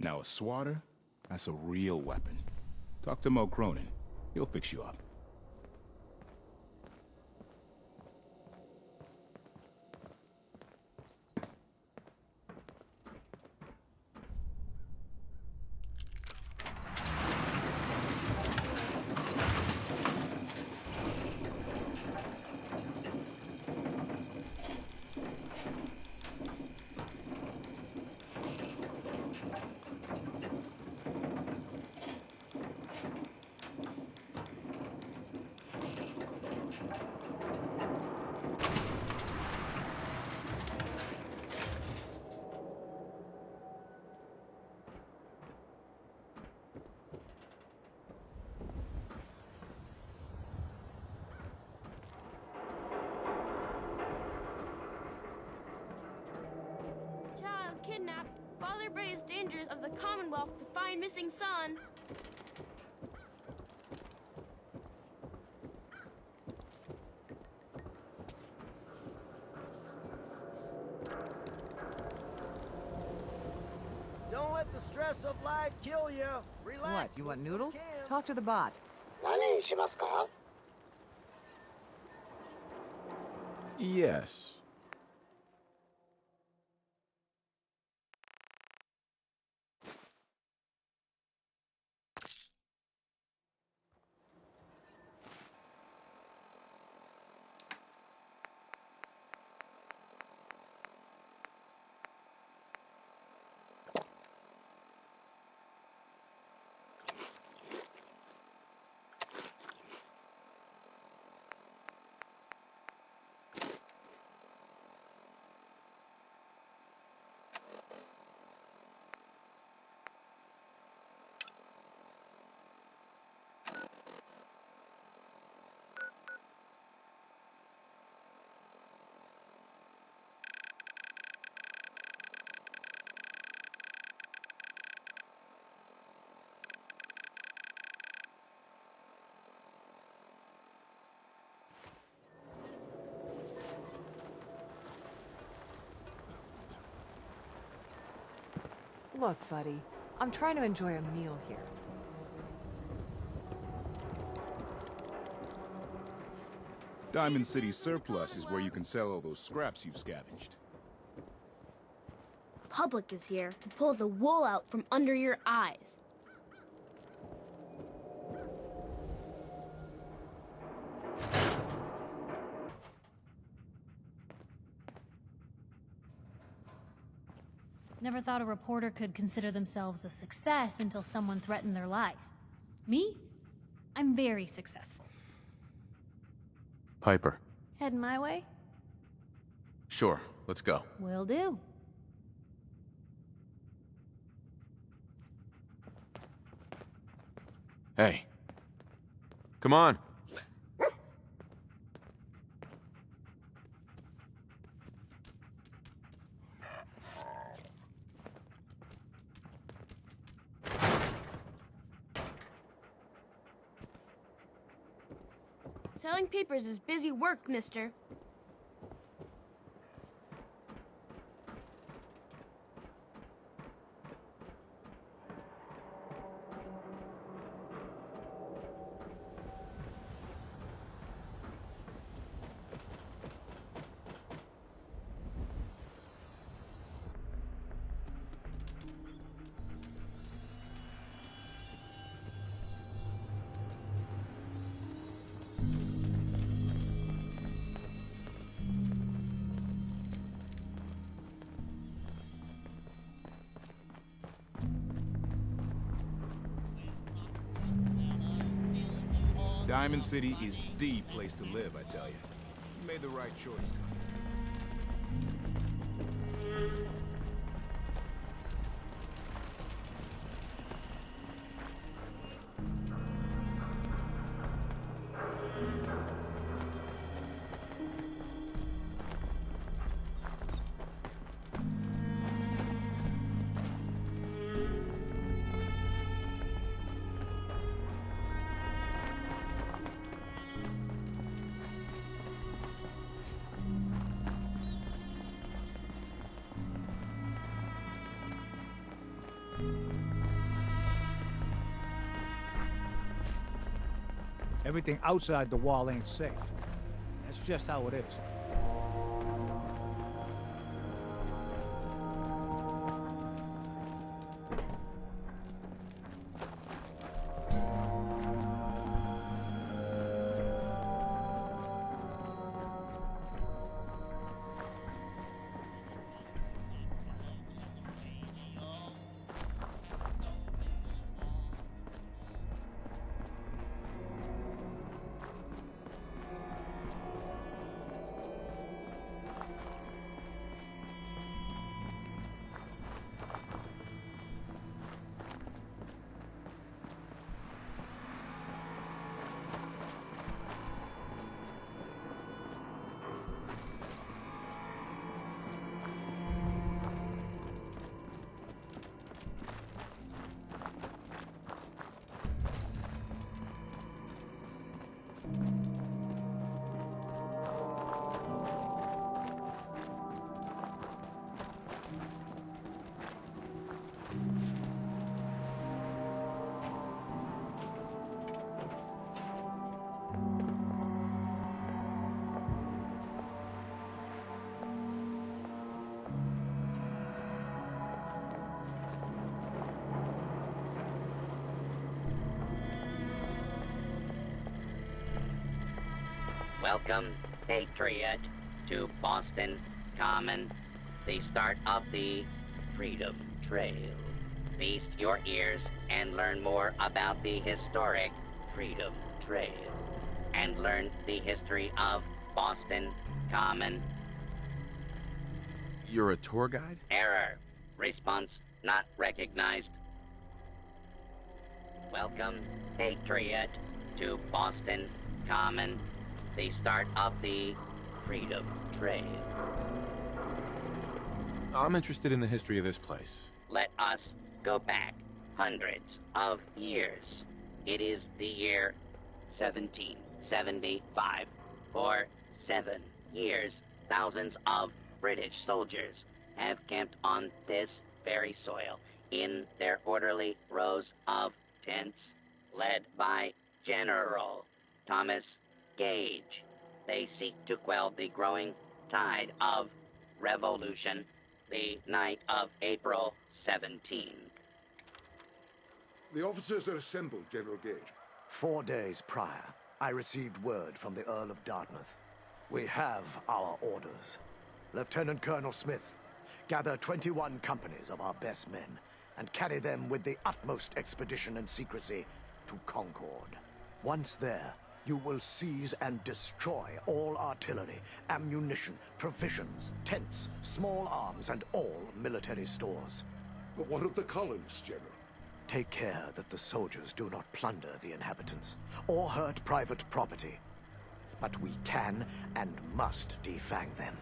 Now a swatter, that's a real weapon. Talk to Mo Cronin. He'll fix you up. Kidnapped. Father braves dangers of the Commonwealth to find missing son. Don't let the stress of life kill you. Relax. What, you want noodles? Talk to the bot. 何にしますか? Yes. Look, buddy, I'm trying to enjoy a meal here. Diamond City Surplus is where you can sell all those scraps you've scavenged. Public is here to pull the wool out from under your eyes. Never thought a reporter could consider themselves a success until someone threatened their life. Me? I'm very successful. Piper. Heading my way? Sure, let's go. Will do. Hey. Come on. Selling papers is busy work, mister. Diamond City is the place to live, I tell you. You made the right choice. Everything outside the wall ain't safe. That's just how it is. Welcome, Patriot, to Boston Common, the start of the Freedom Trail. Feast your ears and learn more about the historic Freedom Trail, and learn the history of Boston Common. You're a tour guide? Error. Response not recognized. Welcome, Patriot, to Boston Common, the start of the Freedom Trail. I'm interested in the history of this place. Let us go back hundreds of years. It is the year 1775. For 7 years, thousands of British soldiers have camped on this very soil in their orderly rows of tents, led by General Thomas Gage. They seek to quell the growing tide of revolution the night of April 17th. The officers are assembled, General Gage. 4 days prior, I received word from the Earl of Dartmouth. We have our orders. Lieutenant Colonel Smith, gather 21 companies of our best men and carry them with the utmost expedition and secrecy to Concord. Once there, you will seize and destroy all artillery, ammunition, provisions, tents, small arms, and all military stores. But what of the colonists, General? Take care that the soldiers do not plunder the inhabitants or hurt private property. But we can and must defang them.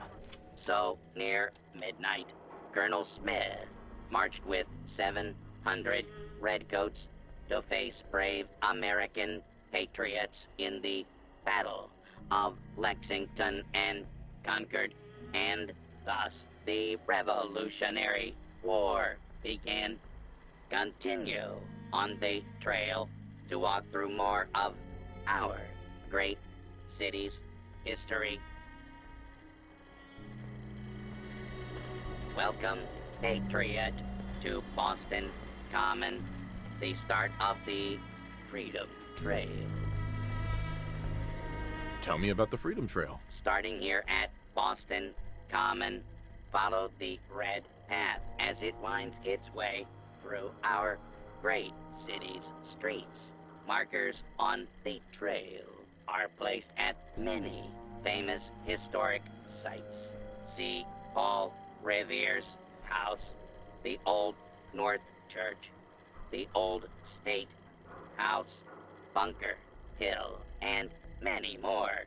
So, near midnight, Colonel Smith marched with 700 redcoats to face brave American patriots in the Battle of Lexington and Concord, and thus the Revolutionary War began. Continue on the trail to walk through more of our great city's history. Welcome, Patriot, to Boston Common, the start of the Freedom Trail. Tell me about the Freedom Trail. Starting here at Boston Common, follow the red path as it winds its way through our great city's streets. Markers on the trail are placed at many famous historic sites. See Paul Revere's house, the Old North Church, the Old State House, Bunker Hill, and many more.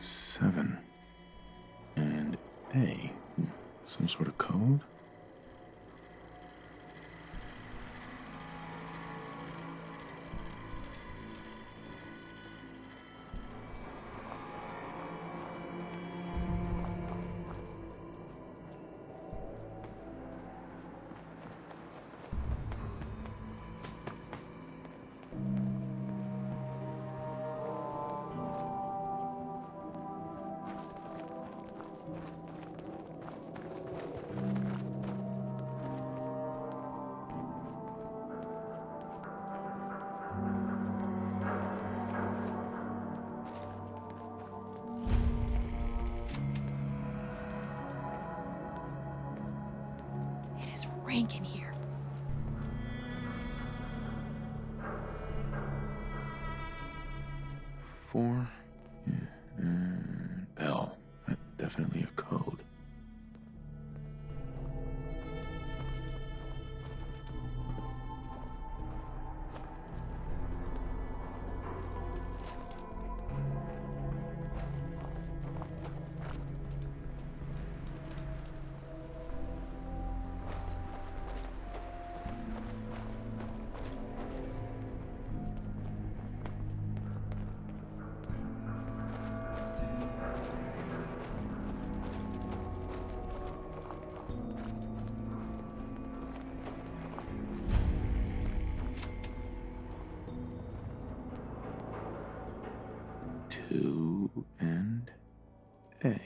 Seven. And A. Some sort of code? rank in here. Four. L. Definitely a code. Two and A.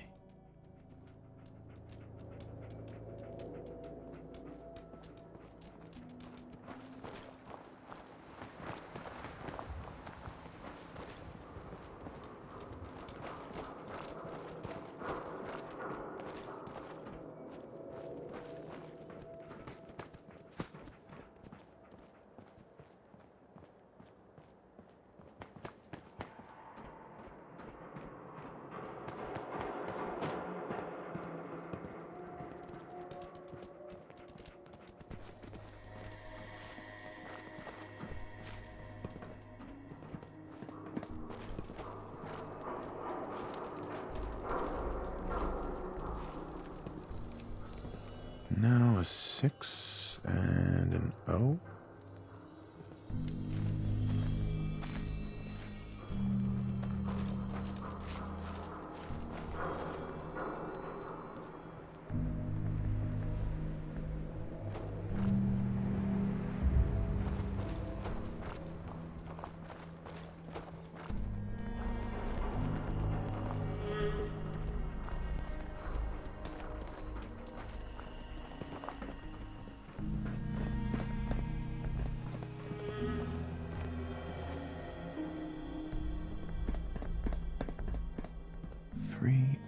Now a 6 and an O.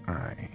I.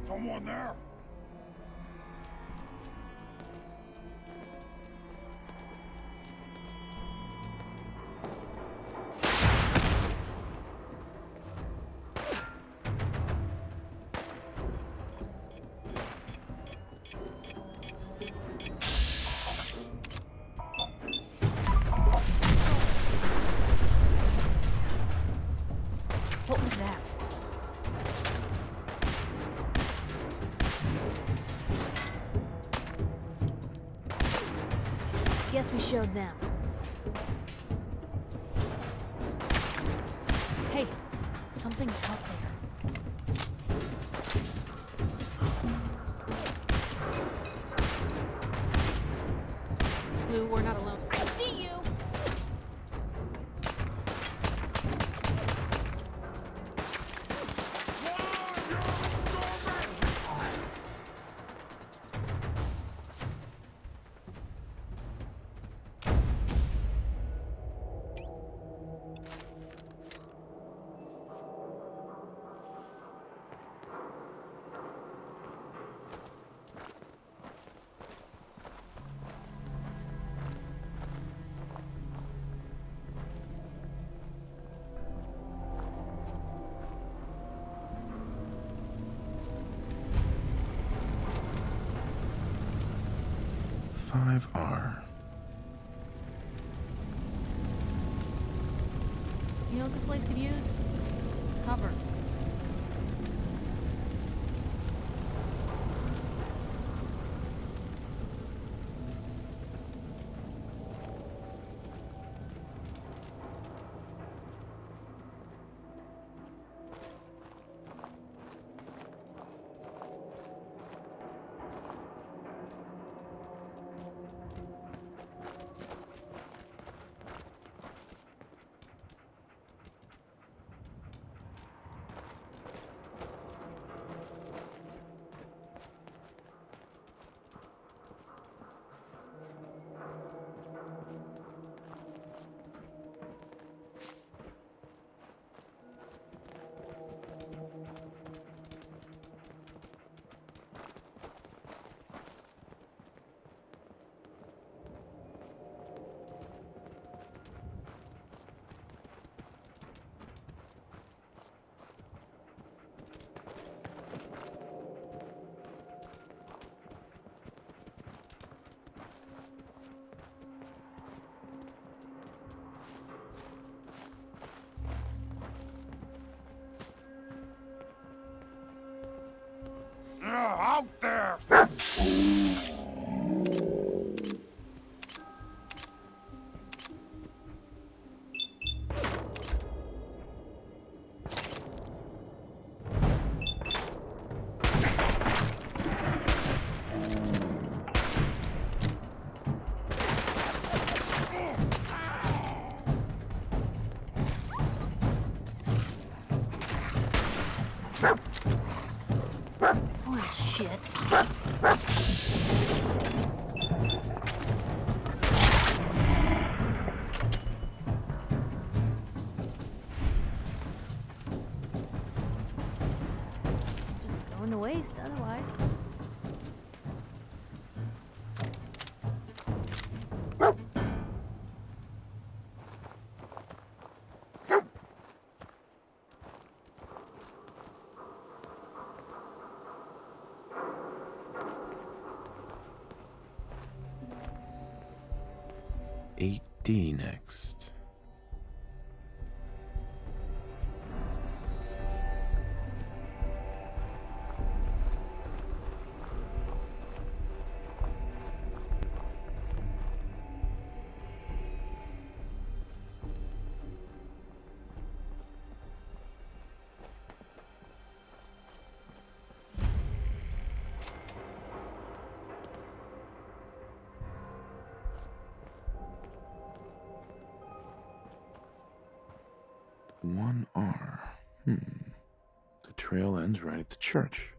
Someone there? What was that? Guess we showed them. Hey, something's out there. Blue, we're not alone. I see you! R. You know what this place could use? Cover. out there! Oh, shit. Just going to waste otherwise. D next. One R. The trail ends right at the church.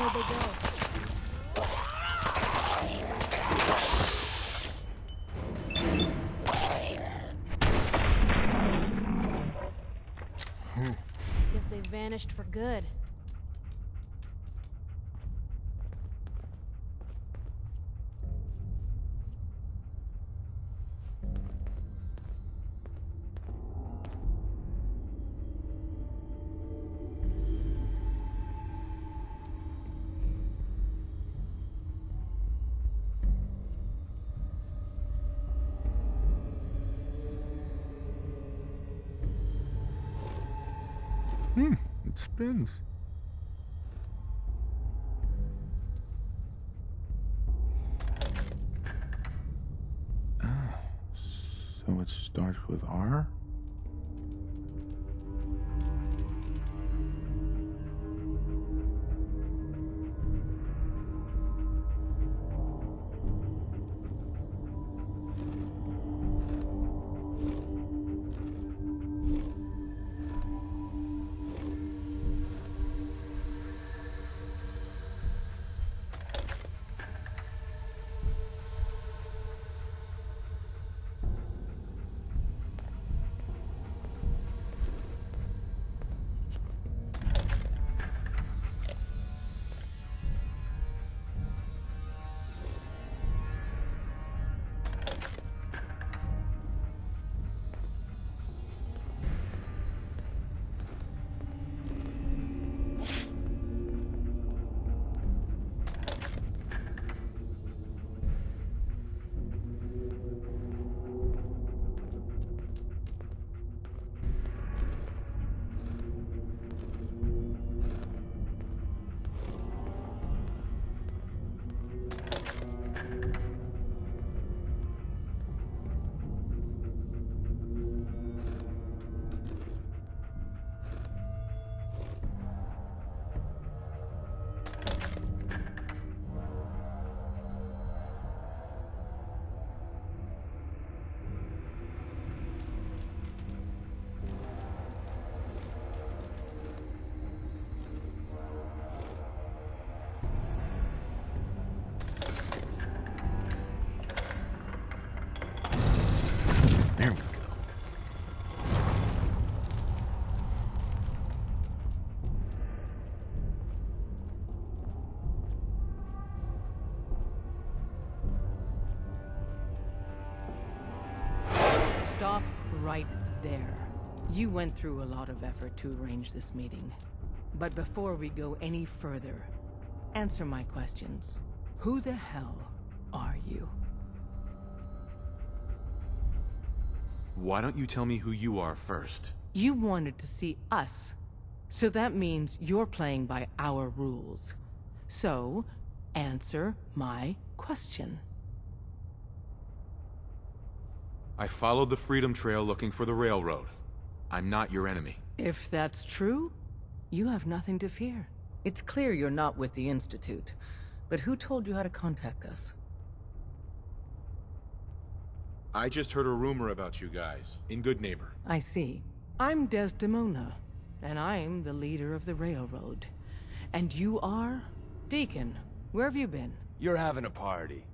Where'd they go? Guess they vanished for good. It spins. So it starts with R? There we go. Stop right there. You went through a lot of effort to arrange this meeting. But before we go any further, answer my questions. Who the hell are you? Why don't you tell me who you are first? You wanted to see us. So that means you're playing by our rules. So, answer my question. I followed the Freedom Trail looking for the railroad. I'm not your enemy. If that's true, you have nothing to fear. It's clear you're not with the Institute. But who told you how to contact us? I just heard a rumor about you guys, in Good Neighbor. I see. I'm Desdemona, and I'm the leader of the railroad. And you are? Deacon, where have you been? You're having a party.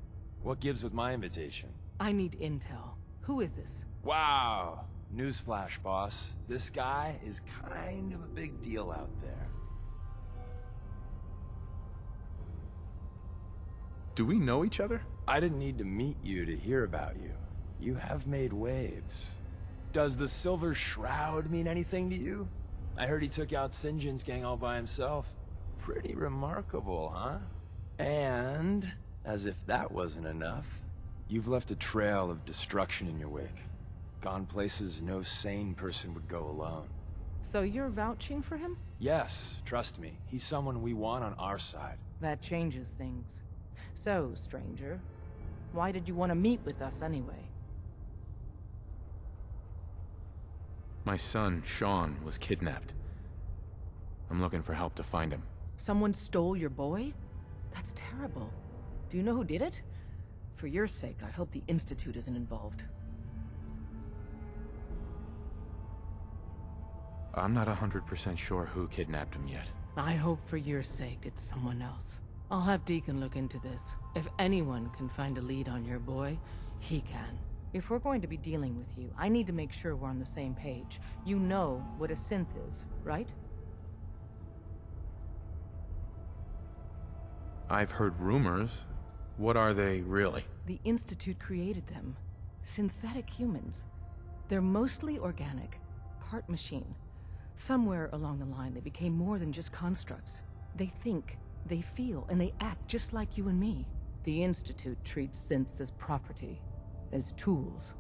What gives with my invitation? I need intel. Who is this? Wow. Newsflash, boss. This guy is kind of a big deal out there. Do we know each other? I didn't need to meet you to hear about you. You have made waves. Does the Silver Shroud mean anything to you? I heard he took out Sinjin's gang all by himself. Pretty remarkable, huh? And, as if that wasn't enough, you've left a trail of destruction in your wake. Gone places no sane person would go alone. So you're vouching for him? Yes, trust me. He's someone we want on our side. That changes things. So, stranger, why did you want to meet with us anyway? My son, Sean, was kidnapped. I'm looking for help to find him. Someone stole your boy? That's terrible. Do you know who did it? For your sake, I hope the Institute isn't involved. I'm not 100% sure who kidnapped him yet. I hope for your sake it's someone else. I'll have Deacon look into this. If anyone can find a lead on your boy, he can. If we're going to be dealing with you, I need to make sure we're on the same page. You know what a synth is, right? I've heard rumors. What are they, really? The Institute created them. Synthetic humans. They're mostly organic, part machine. Somewhere along the line, they became more than just constructs. They think, they feel, and they act just like you and me. The Institute treats synths as property, as tools.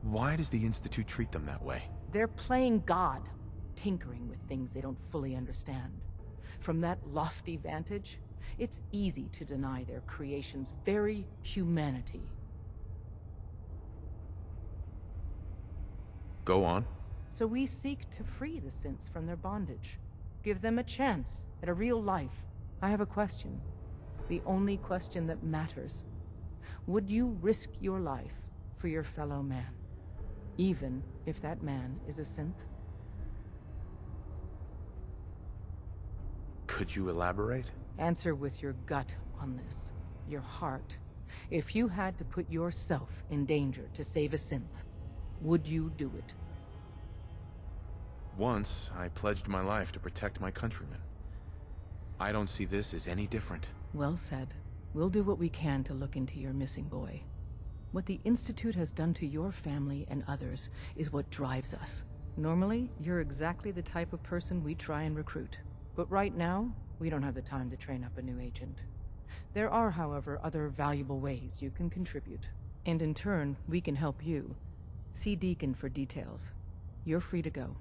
Why does the Institute treat them that way? They're playing God, tinkering with things they don't fully understand. From that lofty vantage, it's easy to deny their creation's very humanity. Go on. So we seek to free the synths from their bondage. Give them a chance at a real life. I have a question. The only question that matters. Would you risk your life for your fellow man? Even if that man is a synth? Could you elaborate? Answer with your gut on this. Your heart. If you had to put yourself in danger to save a synth, would you do it? Once, I pledged my life to protect my countrymen. I don't see this as any different. Well said. We'll do what we can to look into your missing boy. What the Institute has done to your family and others is what drives us. Normally, you're exactly the type of person we try and recruit. But right now, we don't have the time to train up a new agent. There are, however, other valuable ways you can contribute. And in turn, we can help you. See Deacon for details. You're free to go.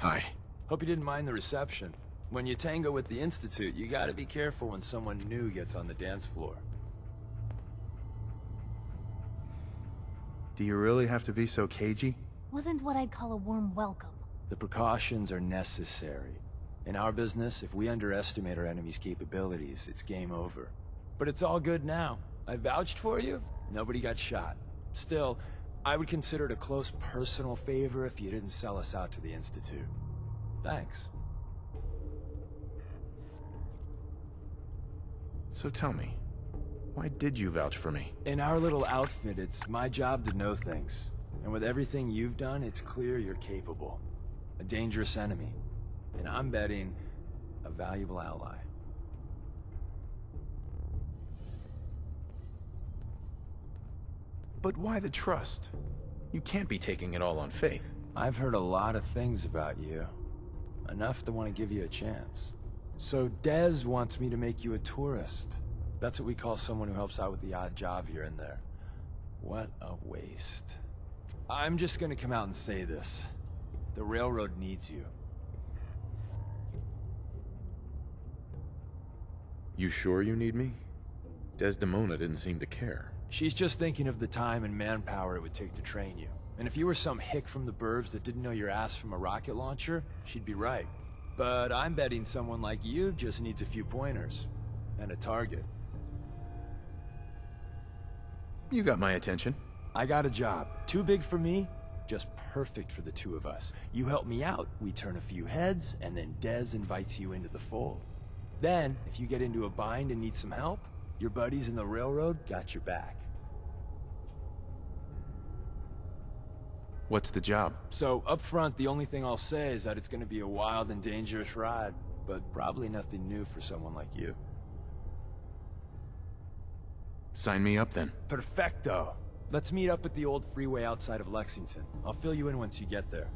Hi. Hope you didn't mind the reception. When you tango with the Institute, you gotta be careful when someone new gets on the dance floor. Do you really have to be so cagey? Wasn't what I'd call a warm welcome. The precautions are necessary. In our business, if we underestimate our enemy's capabilities, it's game over. But it's all good now. I vouched for you. Nobody got shot. Still, I would consider it a close personal favor if you didn't sell us out to the Institute. Thanks. So tell me, why did you vouch for me? In our little outfit, it's my job to know things. And with everything you've done, it's clear you're capable. A dangerous enemy. And I'm betting, a valuable ally. But why the trust? You can't be taking it all on faith. I've heard a lot of things about you. Enough to want to give you a chance. So Dez wants me to make you a tourist. That's what we call someone who helps out with the odd job here and there. What a waste. I'm just gonna come out and say this. The railroad needs you. You sure you need me? Desdemona didn't seem to care. She's just thinking of the time and manpower it would take to train you. And if you were some hick from the burbs that didn't know your ass from a rocket launcher, she'd be right. But I'm betting someone like you just needs a few pointers. And a target. You got my attention. I got a job. Too big for me, just perfect for the two of us. You help me out, we turn a few heads, and then Dez invites you into the fold. Then, if you get into a bind and need some help, your buddies in the railroad got your back. What's the job? So, up front, the only thing I'll say is that it's gonna be a wild and dangerous ride, but probably nothing new for someone like you. Sign me up then. Perfecto! Let's meet up at the old freeway outside of Lexington. I'll fill you in once you get there.